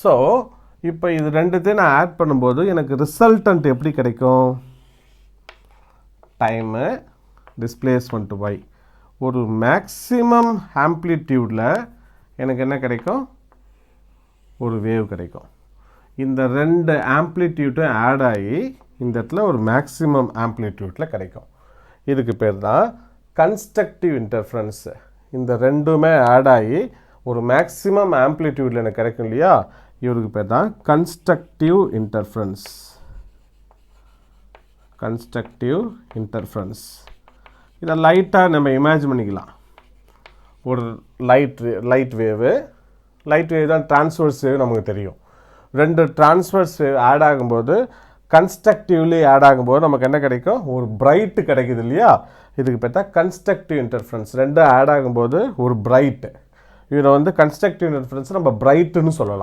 So இப்போ இது ரெண்டுத்தையும் நான் ஆட் பண்ணும்போது எனக்கு ரிசல்டன்ட் எப்படி கிடைக்கும்? டைமு டிஸ்பிளேஸ்மெண்ட் y ஒரு மேக்ஸிமம் ஆம்ப்ளிடியூடில் எனக்கு என்ன கிடைக்கும்? ஒரு வேவ் கிடைக்கும். இந்த ரெண்டு ஆம்ப்ளிடியூட்டும் ஆட் ஆகி இந்த இடத்துல ஒரு மேக்ஸிமம் ஆம்ப்ளிடியூட்டில் கிடைக்கும். இதுக்கு பேர் தான் கன்ஸ்ட்ரக்டிவ் இன்டர்ஃபரன்ஸு. இந்த ரெண்டுமே ஆட் ஆகி ஒரு மேக்ஸிமம் ஆம்ப்ளிடியூடில் எனக்கு கிடைக்கும் இல்லையா? இவருக்கு பேர் தான் கன்ஸ்ட்ரக்டிவ் இன்டர்ஃபரன்ஸ். Constructive interference. இதை லைட்டாக நம்ம இமேஜின் பண்ணிக்கலாம். ஒரு லைட் வேவு தான் டிரான்ஸ்வர்ஸ் வேவ் நமக்கு தெரியும். ரெண்டு டிரான்ஸ்வர்ஸ் வேவ் ஆட் ஆகும்போது கன்ஸ்ட்ரக்டிவ்லி ஆட் ஆகும்போது நமக்கு என்ன கிடைக்கும்? ஒரு பிரைட்டு கிடைக்குது இல்லையா? இதுக்கு பேர் தான் கன்ஸ்ட்ரக்டிவ் இன்டர்ஃபரன்ஸ். ரெண்டும் ஆட் ஆகும்போது ஒரு பிரைட்டு. இதில் கன்ஸ்ட்ரக்டிவ் இன்டர்ஃபரன்ஸ் நம்ம பிரைட்டுன்னு சொல்லலாம்.